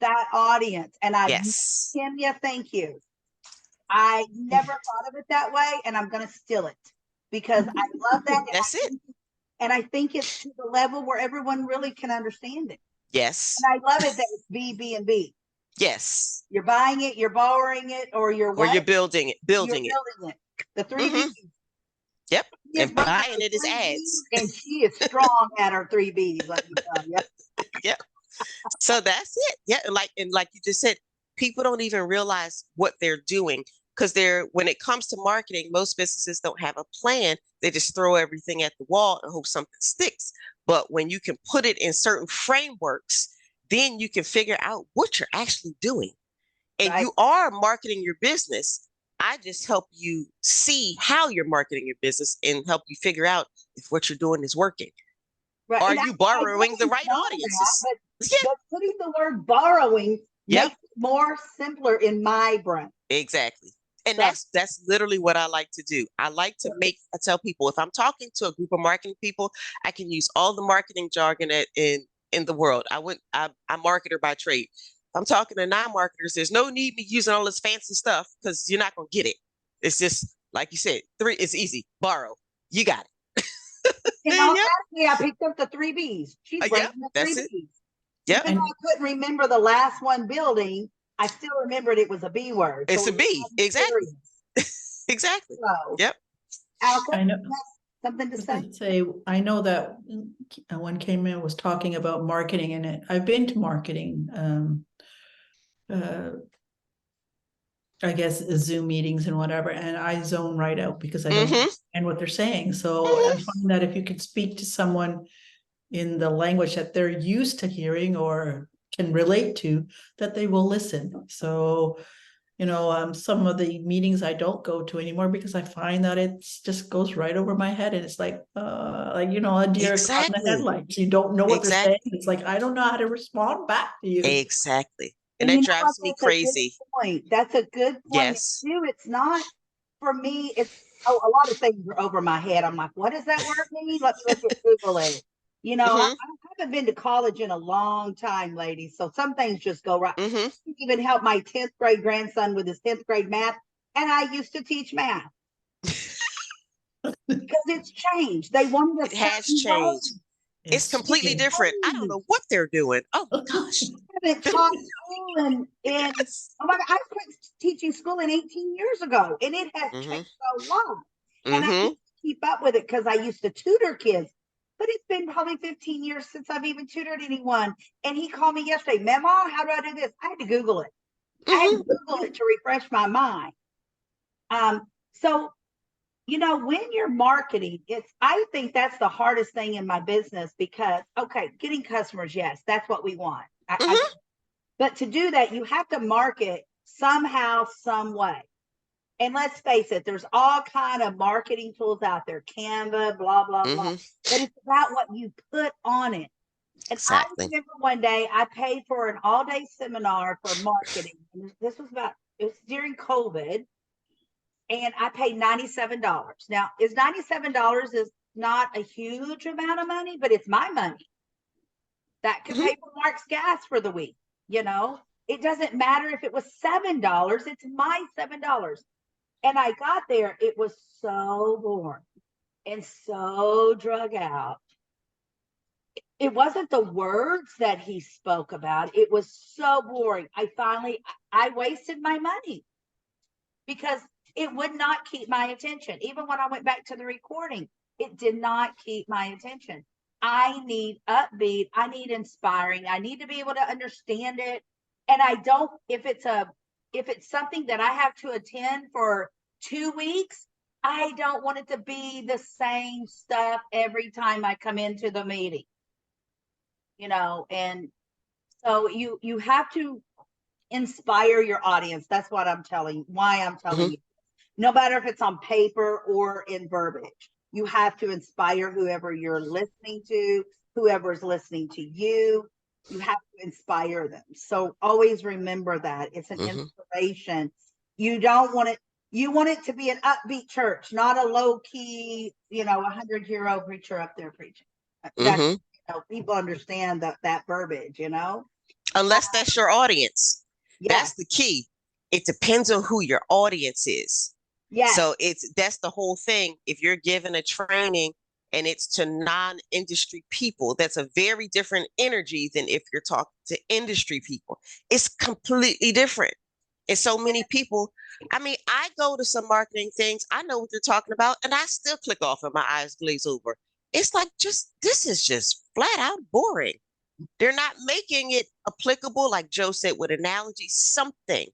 that audience. And Yes. Kimya, thank you. I never thought of it that way, and I'm going to steal it because I love that. That's it. And I think it's to the level where everyone really can understand it. Yes. And I love it that it's B, B, and B. Yes. You're buying it, you're borrowing it, or you're what? Or you're building it. You're building it. The three B's. Yep. She is And running buying her it is 3 ads. Bs, and she is strong at her 3 Bs. Let me tell you. Yep. So that's it. Yeah. And like you just said, people don't even realize what they're doing because when it comes to marketing, most businesses don't have a plan. They just throw everything at the wall and hope something sticks. But when you can put it in certain frameworks, then you can figure out what you're actually doing. And Right. you are marketing your business. I just help you see how you're marketing your business and help you figure out if what you're doing is working. Right. Are And you I borrowing the know right that, audiences? but Yeah, putting the word borrowing Yep. makes it more simpler in my brain. exactly. And So- that's literally what I like to do. I tell people, if I'm talking to a group of marketing people, I can use all the marketing jargon in the world. I'm a marketer by trade. If I'm talking to non-marketers, there's no need me using all this fancy stuff because you're not gonna get it. It's just like you said, it's easy. Borrow. You got it. And automatically, I picked up the 3 Bs. She's Yep, bringing the 3 that's it. Bs. Yep. Even though I couldn't remember the last one building, I still remembered it was a B word. It's So a B. Exactly. serious. Exactly. So, Yep. Alka, I know. you have something to I was say? gonna say, I know that when Cayman was talking about marketing in it, I've been to marketing, I guess Zoom meetings and whatever, and I zone right out because I don't understand what they're saying. So I find that if you can speak to someone in the language that they're used to hearing or can relate to, that they will listen. So, some of the meetings I don't go to anymore because I find that it just goes right over my head, and it's like a deer caught in the Exactly. headlights. You don't know what they're saying. Exactly. It's like I don't know how to respond back to you. Exactly. And you that know drives what? me That's a good crazy. point. That's a good point. Yes. Too. It's not for me. It's a lot of things are over my head. I'm like, what does that word mean? Let me look at Google it. I haven't been to college in a long time, ladies. So some things just go right. I even helped my 10th grade grandson with his 10th grade math. And I used to teach math because it's changed. They wanted It has changed. It's completely different. I don't know what they're doing. Oh my gosh. I haven't taught school and Yes. oh my God, I quit teaching school in 18 years ago, and it has changed a lot. And I used to keep up with it because I used to tutor kids. But it's been probably 15 years since I've even tutored anyone. And he called me yesterday, Mama, how do I do this? I had to Google it. I had to Google it to refresh my mind. So, when you're marketing, I think that's the hardest thing in my business because, okay, getting customers, yes, that's what we want. But to do that, you have to market somehow, some way. And let's face it, there's all kind of marketing tools out there, Canva, blah, blah, blah. But it's about what you put on it. And Exactly. I remember one day I paid for an all-day seminar for marketing. And it was during COVID. And I paid $97. Now, $97 is not a huge amount of money, but it's my money. That could pay for Mark's gas for the week. It doesn't matter if it was $7, it's my $7. And I got there, it was so boring and so drug out. it wasn't the words that he spoke about. It was so boring. I wasted my money because it would not keep my attention. Even when I went back to the recording, it did not keep my attention. I need upbeat. I need inspiring. I need to be able to understand it. And I don't, if it's something that I have to attend for 2 weeks, I don't want it to be the same stuff every time I come into the meeting. And so you have to inspire your audience. That's why I'm telling Mhm. you. No matter if it's on paper or in verbiage, you have to inspire whoever you're listening to, whoever's listening to you. You have to inspire them. So always remember that it's an Mhm. inspiration. You don't want it. You want it to be an upbeat church, not a low key, 100-year-old preacher up there preaching. That's, Mhm. people understand that verbiage, Unless that's your audience. Yes, That's the key. It depends on who your audience is. yes. So that's the whole thing. If you're giving a training and it's to non-industry people, that's a very different energy than if you're talking to industry people. It's completely different. And so many people, I mean, I go to some marketing things, I know what they're talking about, and I still click off and my eyes glaze over. It's like, this is just flat out boring. They're not making it applicable, like Joe said, with analogy, something.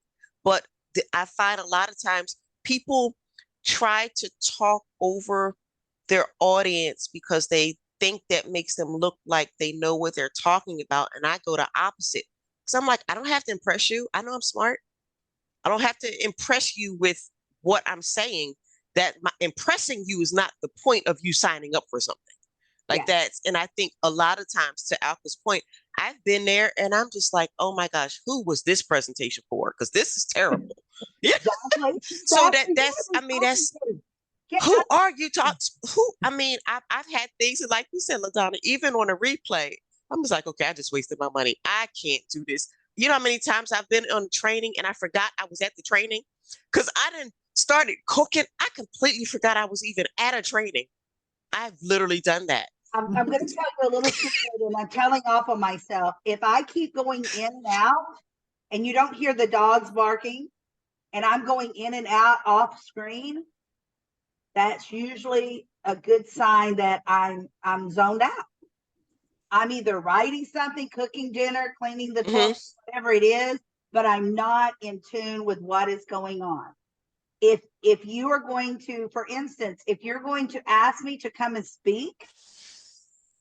But I find a lot of times people try to talk over their audience because they think that makes them look like they know what they're talking about. And I go the opposite. Because I'm like, I don't have to impress you. I know I'm smart. I don't have to impress you with what I'm saying. That impressing you is not the point of you signing up for something like Yes. that. And I think a lot of times, to Alka's point, I've been there and I'm just like, oh my gosh, who was this presentation for? Because this is terrible. Yeah. Exactly. So That's who I you're mean, talking that's to. Get who up. are you talking? Who? I mean, I've had things like you said, LaDonna, even on a replay, I'm just like, okay, I just wasted my money. I can't do this. You know how many times I've been on training and I forgot I was at the training because I didn't started cooking. I completely forgot I was even at a training. I've literally done that. I'm going to tell you a little secret, and I'm telling off on myself. If I keep going in and out, and you don't hear the dogs barking, and I'm going in and out off screen, that's usually a good sign that I'm zoned out. I'm either writing something, cooking dinner, cleaning the Mhm. toilet, whatever it is, but I'm not in tune with what is going on. If you are going to, for instance, if you're going to ask me to come and speak,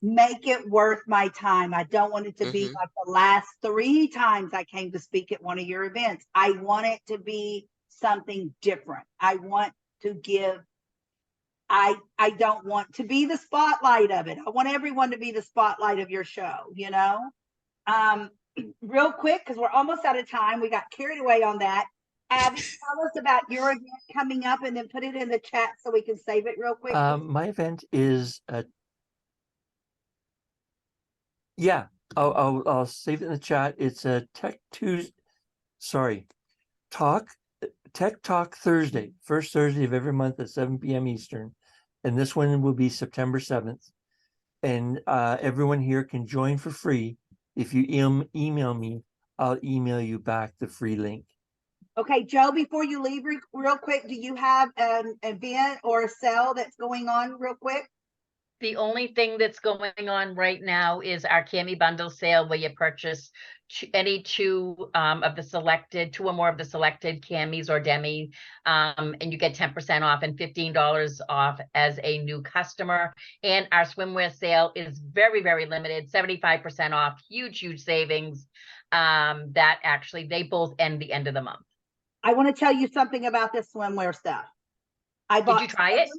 make it worth my time. I don't want it to be Mhm. like the last 3 times I came to speak at one of your events. I want it to be something different. I want to give, I don't want to be the spotlight of it. I want everyone to be the spotlight of your show. Um, real quick, because we're almost out of time. We got carried away on that. Abby, tell us about your event coming up and then put it in the chat so we can save it real quick. My event is yeah, I'll save it in the chat. It's a Tech Talk Thursday, first Thursday of every month at 7 p.m. Eastern, and this one will be September 7th. And everyone here can join for free. If you email me, I'll email you back the free link. Okay, Joe, before you leave real quick, do you have an event or a sale that's going on real quick? The only thing that's going on right now is our Cami bundle sale where you purchase any two or more of the selected Camis or Demi, and you get 10% off and $15 off as a new customer. And our swimwear sale is very, very limited, 75% off, huge savings. That actually, they both end the end of the month. I want to tell you something about this swimwear stuff. Did you try it?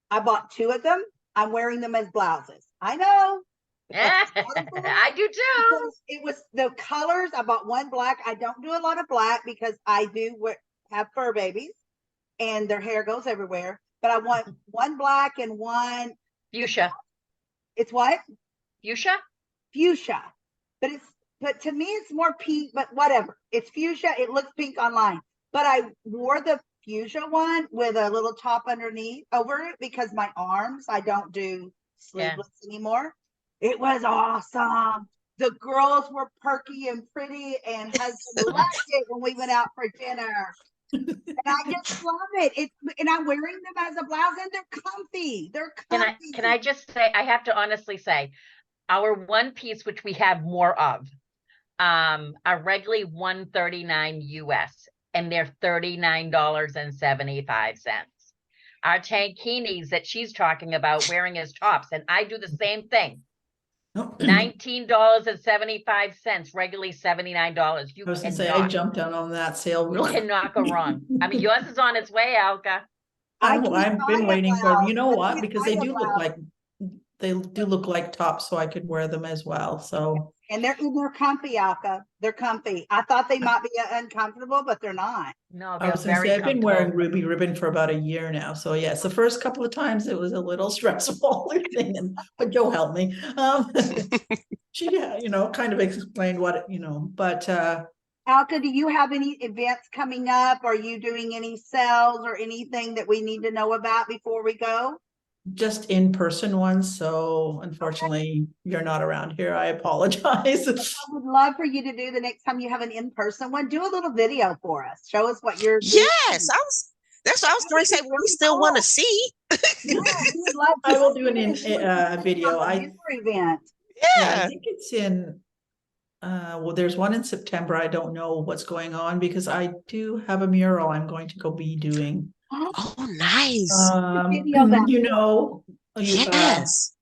I bought 2 of them. I'm wearing them as blouses. I know. I do too. Because it was the colors. I bought one black. I don't do a lot of black because I do have fur babies and their hair goes everywhere. But I want one black and one Fuchsia. It's what? Fuchsia? Fuchsia. But to me it's more pink, but whatever. It's fuchsia. It looks pink online. But I wore the fuchsia one with a little top underneath over it because my arms, I don't do sleeveless anymore. It was awesome. The girls were perky and pretty, and husband loved it when we went out for dinner. And I just love it. And I'm wearing them as a blouse, and they're comfy. They're comfy. Can I just say, I have to honestly say, our one piece, which we have more of, are regularly $139 US, and they're $39.75. Our tankinis that she's talking about wearing as tops, and I do the same thing. $19.75, regularly $79. You I was gonna say, I cannot, jumped down on that sale. you really cannot go wrong. I mean, yours is on its way, Alka. I I've can't buy been a waiting for them. You know blouse. I what? can't Because buy they a do look blouse. like, they do look like tops, so I could wear them as well. So And they're comfy, Alka. They're comfy. I thought they might be uncomfortable, but they're not. No, I they're was gonna very say, I've been wearing comfortable. ruby ribbon for about a year now. So yes, the first couple of times it was a little stressful thing, but Joe helped me. She, kind of explained what, but Alka, do you have any events coming up? Are you doing any sales or anything that we need to know about before we go? just in-person ones. So unfortunately, you're not around here. I apologize. I would love for you to do the next time you have an in-person one. Do a little video for us. Show us what you're doing. Yes, that's what I was going to say. We still want to see. Yeah, we would love to I will do see a video. a I member event. Yeah, I think it's in, well, there's one in September. I don't know what's going on because I do have a mural I'm going to go be doing. Oh, nice. Video that. Yes.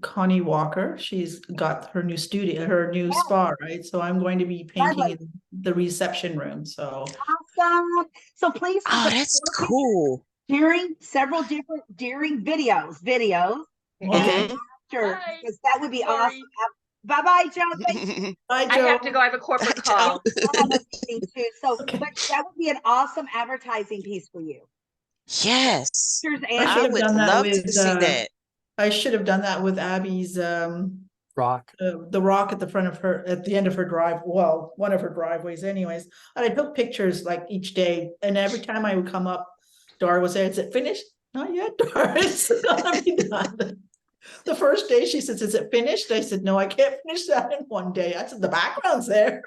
Connie Walker, she's got her new studio, her new Yeah. spa, right? So I'm going to be painting Lovely. in the reception room. So Awesome. So please. Oh, that's cool. During several different videos. okay. After, Bye. because that would be Sorry. awesome. Bye-bye, Joe. Thank you. Bye, I Joe. have to go. I have a corporate Bye, Joe. call. I have a meeting too. So, Okay. but that would be an awesome advertising piece for you. Yes. Pictures I and should I have would done that love with, to see that. I should have done that with Abby's Rock. the rock at the front of her, at the end of her drive, well, one of her driveways anyways. And I took pictures like each day, and every time I would come up, Dora was there. Is it finished? Not yet, Dora. It's gonna be done. The first day she says, is it finished? I said, no, I can't finish that in one day. I said, the background's there.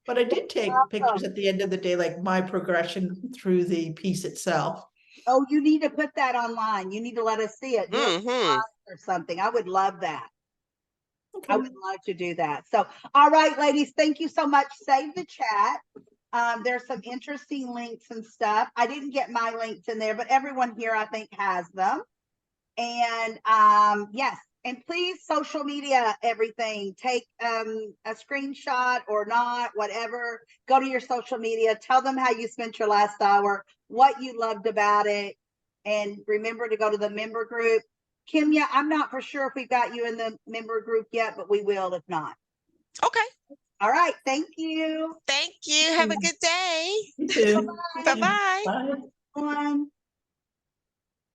But I did take pictures at the end of the day, like my progression through the piece itself. Oh, you need to put that online. You need to let us see it. Do it Mhm. or something. I would love that. Okay. I would love to do that. So, all right, ladies, thank you so much. Save the chat. There's some interesting links and stuff. I didn't get my links in there, but everyone here, I think, has them. And yes, and please social media everything. Take a screenshot or not, whatever. Go to your social media. Tell them how you spent your last hour, what you loved about it, and remember to go to the member group. Kimya, I'm not for sure if we've got you in the member group yet, but we will if not. Okay. All right, thank you. Thank you. Have a good day. You too. Bye-bye. Bye. One.